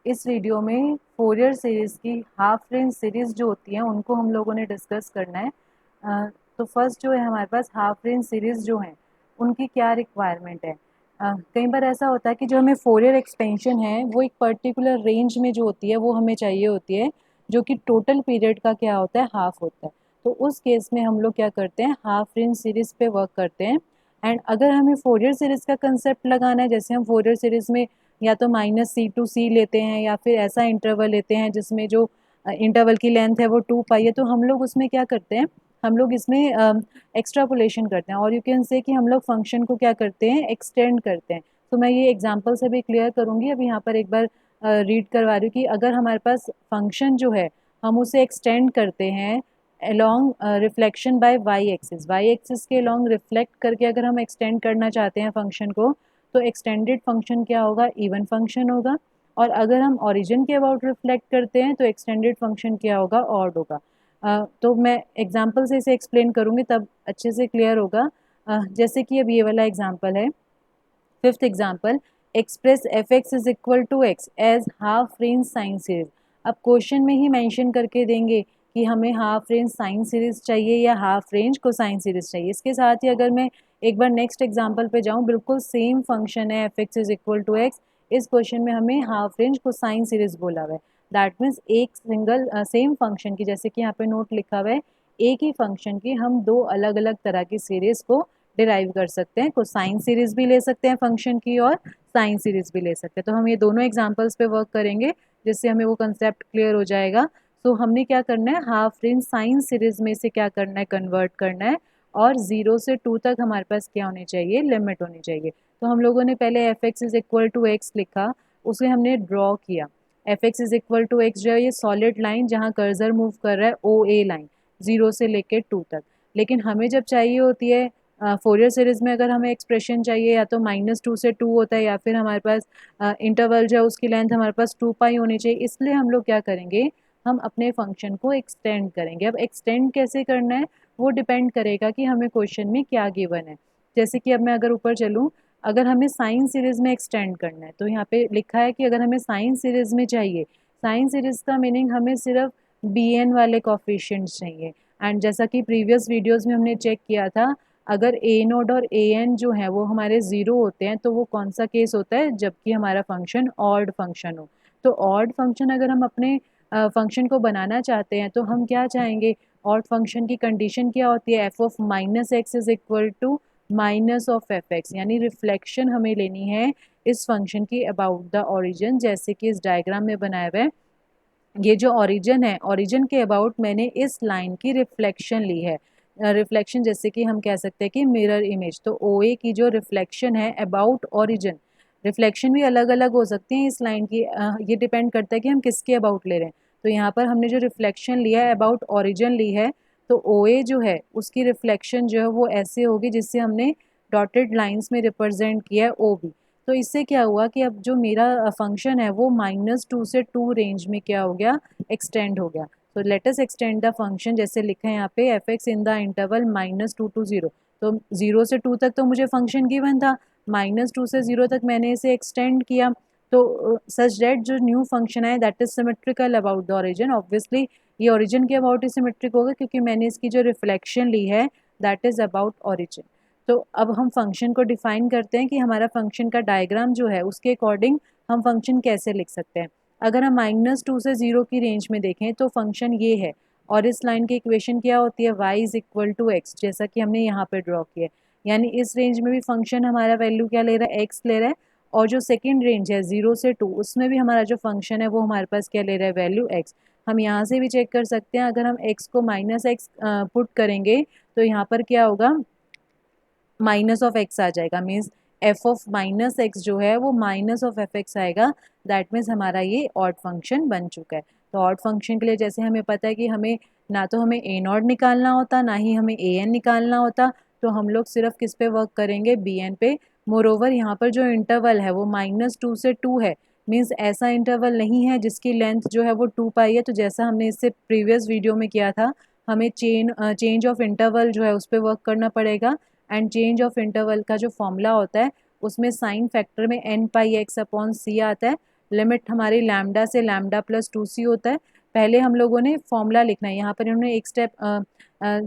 इस वीडियो में Fourier series की हाफ रेंज सीरीज़ जो होती हैं उनको हम लोगों ने डिस्कस करना है। तो फर्स्ट जो है हमारे पास हाफ रेंज सीरीज़ जो हैं उनकी क्या रिक्वायरमेंट है। कई बार ऐसा होता है कि जो हमें फोरियर एक्सपेंशन है वो एक पर्टिकुलर रेंज में जो होती है वो हमें चाहिए होती है, जो कि टोटल पीरियड का क्या होता है, हाफ होता है। तो उस केस में हम लोग क्या करते हैं, हाफ रेंज सीरीज़ पे वर्क करते हैं। एंड अगर हमें फोरियर सीरीज़ का कंसेप्ट लगाना है, जैसे हम फोरियर सीरीज़ में या तो -c to c लेते हैं या फिर ऐसा इंटरवल लेते हैं जिसमें जो इंटरवल की लेंथ है वो 2 पाई है, तो हम लोग उसमें क्या करते हैं, हम लोग इसमें एक्स्ट्रापोलेशन करते हैं और यू कैन से कि हम लोग फंक्शन को क्या करते हैं, एक्सटेंड करते हैं। तो मैं ये एग्जांपल से भी क्लियर करूँगी। अब यहाँ पर एक बार रीड करवा रही हूँ कि अगर हमारे पास फंक्शन जो है हम उसे एक्सटेंड करते हैं along reflection by y axis के अलोंग रिफ्लेक्ट करके अगर हम एक्सटेंड करना चाहते हैं फंक्शन को, तो एक्सटेंडेड फंक्शन क्या होगा, इवन फंक्शन होगा। और अगर हम ओरिजिन के अबाउट रिफ्लेक्ट करते हैं तो एक्सटेंडेड फंक्शन क्या होगा, ऑड होगा। तो मैं एग्जांपल से इसे एक्सप्लेन करूँगी तब अच्छे से क्लियर होगा। जैसे कि अब ये वाला एग्जांपल है, fifth example, express f x is equal to x as half range sine series. अब क्वेश्चन में ही मेंशन करके देंगे कि हमें हाफ रेंज साइन सीरीज चाहिए या हाफ रेंज कोसाइन सीरीज चाहिए। इसके साथ ही अगर मैं एक बार नेक्स्ट एग्जांपल पे जाऊं, बिल्कुल सेम फंक्शन है f x is equal to x, इस क्वेश्चन में हमें हाफ रेंज कोसाइन सीरीज बोला हुआ है। दैट मीन्स एक सिंगल सेम फंक्शन की, जैसे कि यहाँ पे नोट लिखा हुआ है, एक ही फंक्शन की हम दो अलग अलग तरह की सीरीज को डिराइव कर सकते हैं। कोसाइन सीरीज भी ले सकते हैं फंक्शन की और साइन सीरीज भी ले सकते हैं। तो हम ये दोनों एग्जांपल्स पे वर्क करेंगे जिससे हमें वो कंसेप्ट क्लियर हो जाएगा। तो हमने क्या करना है, हाफ रेंज साइन सीरीज में से क्या करना है, कन्वर्ट करना है। और 0 से 2 तक हमारे पास क्या होनी चाहिए, लिमिट होनी चाहिए। तो हम लोगों ने पहले f x is equal to x लिखा, उसे हमने ड्रॉ किया। F x is equal to x जो है ये सॉलिड लाइन जहाँ कर्सर मूव कर रहा है ओ ए लाइन, 0 से लेके 2 तक। लेकिन हमें जब चाहिए होती है फोरियर सीरीज में, अगर हमें एक्सप्रेशन चाहिए या तो -2 से 2 होता है या फिर हमारे पास इंटरवल जो है उसकी लेंथ हमारे पास 2 पाई होनी चाहिए। इसलिए हम लोग क्या करेंगे, हम अपने फंक्शन को एक्सटेंड करेंगे। अब एक्सटेंड कैसे करना है वो डिपेंड करेगा कि हमें क्वेश्चन में क्या गिवन है। जैसे कि अब मैं अगर ऊपर चलूँ, अगर हमें साइन सीरीज में एक्सटेंड करना है तो यहाँ पे लिखा है कि अगर हमें साइन सीरीज में चाहिए, साइन सीरीज का मीनिंग हमें सिर्फ बी एन वाले कॉफिशिएंट्स चाहिए। एंड जैसा कि प्रीवियस वीडियोज़ में हमने चेक किया था, अगर ए नोड और ए एन जो है वो हमारे ज़ीरो होते हैं तो वो कौन सा केस होता है, जबकि हमारा फंक्शन ऑड फंक्शन हो। तो ऑड फंक्शन अगर हम अपने फंक्शन को बनाना चाहते हैं तो हम क्या चाहेंगे, ऑड फंक्शन की कंडीशन क्या होती है, f of minus x is equal to minus of f x, यानी रिफ्लेक्शन हमें लेनी है इस फंक्शन की अबाउट द ओरिजिन, जैसे कि इस डायग्राम में बनाया हुआ है। ये जो ओरिजिन है, ओरिजिन के अबाउट मैंने इस लाइन की रिफ्लेक्शन ली है। रिफ्लेक्शन जैसे कि हम कह सकते हैं कि मिरर इमेज, तो ओ ए की जो रिफ्लेक्शन है अबाउट ओरिजिन, रिफ्लेक्शन भी अलग अलग हो सकती है इस लाइन की, ये डिपेंड करता है कि हम किसके अबाउट ले रहे हैं। तो यहाँ पर हमने जो रिफ्लेक्शन लिया है अबाउट ओरिजिन ली है, तो ओ ए जो है उसकी रिफ्लेक्शन जो है वो ऐसे होगी जिससे हमने डॉटेड लाइन्स में रिप्रेजेंट किया है ओ बी। तो इससे क्या हुआ कि अब जो मेरा फंक्शन है वो -2 से 2 रेंज में क्या हो गया, एक्सटेंड हो गया। तो let us extend the function, जैसे लिखा है यहाँ पे F x in the interval -2 to 0। तो 0 से 2 तक तो मुझे फंक्शन गिवन था, -2 से 0 तक मैंने इसे एक्सटेंड किया। तो सच डेट जो न्यू फंक्शन है that is symmetrical about the origin. Obviously ये ओरिजिन के अबाउट ही सिमेट्रिक होगा क्योंकि मैंने इसकी जो रिफ्लेक्शन ली है दैट इज अबाउट ओरिजिन। तो अब हम फंक्शन को डिफाइन करते हैं कि हमारा फंक्शन का डायग्राम जो है उसके अकॉर्डिंग हम फंक्शन कैसे लिख सकते हैं। अगर हम -2 से 0 की रेंज में देखें तो फंक्शन ये है, और इस लाइन की इक्वेशन क्या होती है, y is equal to x, जैसा कि हमने यहाँ पे ड्रॉ किया है। यानी इस रेंज में भी फंक्शन हमारा वैल्यू क्या ले रहा है, x ले रहा है। और जो सेकेंड रेंज है 0 से 2, उसमें भी हमारा जो फंक्शन है वो हमारे पास क्या ले रहा है, वैल्यू x। हम यहाँ से भी चेक कर सकते हैं, अगर हम x को -x पुट करेंगे तो यहाँ पर क्या होगा, माइनस ऑफ एक्स आ जाएगा। Means F of minus x जो है वो माइनस ऑफ एफ एक्स आएगा। दैट मीन्स हमारा ये ऑड फंक्शन बन चुका है। तो ऑड फंक्शन के लिए जैसे हमें पता है कि हमें ना तो हमें ए नॉट निकालना होता ना ही हमें ए एन निकालना होता, तो हम लोग सिर्फ किस पे वर्क करेंगे, बी एन पे। मोर ओवर यहाँ पर जो इंटरवल है वो -2 से 2 है। मीन्स ऐसा इंटरवल नहीं है जिसकी लेंथ जो है वो 2 पाई है। तो जैसा हमने इससे प्रीवियस वीडियो में किया था, हमें चेंज ऑफ इंटरवल जो है उस पर वर्क करना पड़ेगा। एंड चेंज ऑफ इंटरवल का जो फॉर्मूला होता है उसमें साइन फैक्टर में n पाई x अपॉन c आता है। लिमिट हमारी लैम्डा से लैम्डा प्लस 2c होता है। पहले हम लोगों ने फॉर्मूला लिखना है, यहाँ पर इन्होंने एक स्टेप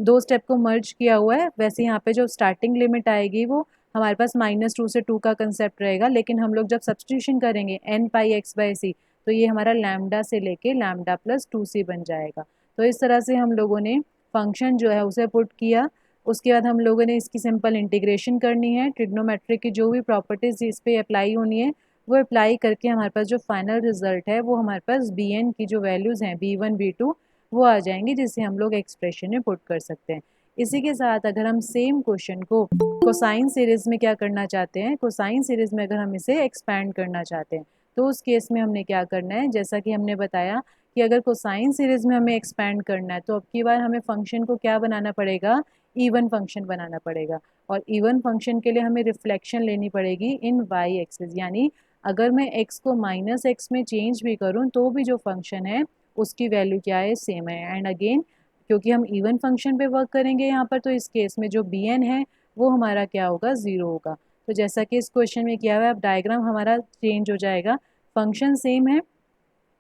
2 स्टेप को मर्ज किया हुआ है। वैसे यहाँ पे जो स्टार्टिंग लिमिट आएगी वो हमारे पास -2 से 2 का कंसेप्ट रहेगा, लेकिन हम लोग जब सब्सटीट्यूशन करेंगे n पाई x बाई सी, तो ये हमारा लैम्डा से लेके लैम्डा प्लस 2c बन जाएगा। तो इस तरह से हम लोगों ने फंक्शन जो है उसे पुट किया। उसके बाद हम लोगों ने इसकी सिंपल इंटीग्रेशन करनी है। ट्रिग्नोमेट्रिक की जो भी प्रॉपर्टीज इस पे अप्लाई होनी है वो अप्लाई करके हमारे पास जो फाइनल रिजल्ट है वो हमारे पास bn की जो वैल्यूज़ हैं b1 b2 वो आ जाएंगी, जिसे हम लोग एक्सप्रेशन में पुट कर सकते हैं। इसी के साथ अगर हम सेम क्वेश्चन को कोसाइन सीरीज में क्या करना चाहते हैं, कोसाइन सीरीज में अगर हम इसे एक्सपैंड करना चाहते हैं तो उस केस में हमने क्या करना है, जैसा कि हमने बताया कि अगर कोसाइन सीरीज में हमें एक्सपैंड करना है तो अब की बार हमें फंक्शन को क्या बनाना पड़ेगा, इवन फंक्शन बनाना पड़ेगा। और इवन फंक्शन के लिए हमें रिफ्लेक्शन लेनी पड़ेगी इन वाई एक्सिस, यानी अगर मैं x को -x में चेंज भी करूँ तो भी जो फंक्शन है उसकी वैल्यू क्या है, सेम है। एंड अगेन क्योंकि हम इवन फंक्शन पे वर्क करेंगे यहाँ पर, तो इस केस में जो bn है वो हमारा क्या होगा, 0 होगा। तो जैसा कि इस क्वेश्चन में किया हुआ है, अब डायग्राम हमारा चेंज हो जाएगा। फंक्शन सेम है,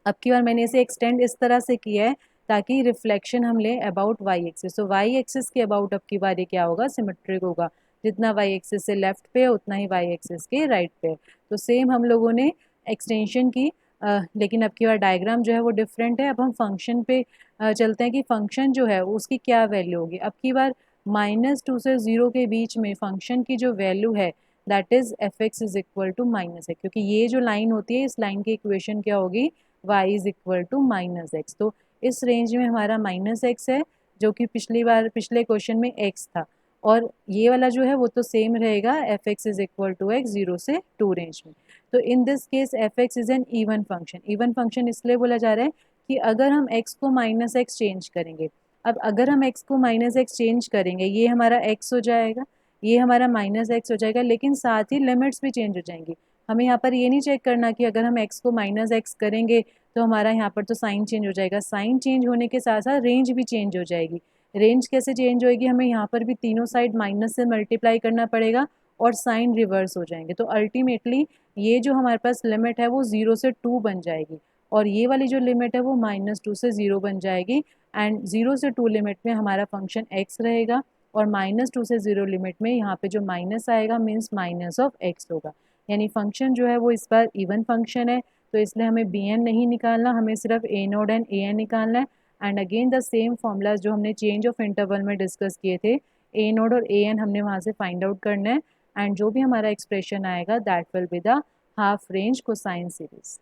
अब की बार मैंने इसे एक्सटेंड इस तरह से किया है ताकि रिफ्लेक्शन हम लें अबाउट वाई एक्सिस। तो वाई एक्सिस के अबाउट अब की बार ये क्या होगा, सिमेट्रिक होगा। जितना वाई एक्सिस से लेफ्ट पे है उतना ही वाई एक्सिस के राइट पे है। तो सेम हम लोगों ने एक्सटेंशन की, लेकिन अब की बार डायग्राम जो है वो डिफरेंट है। अब हम फंक्शन पे चलते हैं कि फंक्शन जो है उसकी क्या वैल्यू होगी। अब की बार -2 से 0 के बीच में फंक्शन की जो वैल्यू है that is f x is equal to -x, क्योंकि ये जो लाइन होती है इस लाइन की इक्वेशन क्या होगी, y is equal to -x। तो इस रेंज में हमारा -x है जो कि पिछले क्वेश्चन में x था, और ये वाला जो है वो तो सेम रहेगा, f x is equal to x 0 से 2 रेंज में। तो in this case f x is an even function. Even function इसलिए बोला जा रहा है कि अगर हम x को -x चेंज करेंगे, अब अगर हम x को -x चेंज करेंगे ये हमारा x हो जाएगा, ये हमारा -x हो जाएगा, लेकिन साथ ही लिमिट्स भी चेंज हो जाएंगी। हमें यहाँ पर ये नहीं चेक करना कि अगर हम x को -x करेंगे तो हमारा यहाँ पर तो साइन चेंज हो जाएगा, साइन चेंज होने के साथ साथ रेंज भी चेंज हो जाएगी। रेंज कैसे चेंज होएगी, हमें यहाँ पर भी तीनों साइड माइनस से मल्टीप्लाई करना पड़ेगा और साइन रिवर्स हो जाएंगे। तो अल्टीमेटली ये जो हमारे पास लिमिट है वो 0 से 2 बन जाएगी, और ये वाली जो लिमिट है वो -2 से 0 बन जाएगी। एंड 0 से 2 लिमिट में हमारा फंक्शन x रहेगा, और -2 से 0 लिमिट में यहाँ पे जो माइनस आएगा मीन्स माइनस ऑफ x होगा। यानी फंक्शन जो है वो इस बार इवन फंक्शन है, तो इसलिए हमें bn नहीं निकालना, हमें सिर्फ a नोड एंड an निकालना है। And again the same formulas जो हमने चेंज ऑफ इंटरवल में डिस्कस किए थे, a नोड और an हमने वहाँ से फाइंड आउट करना है। एंड जो भी हमारा एक्सप्रेशन आएगा that will be the half range cosine series.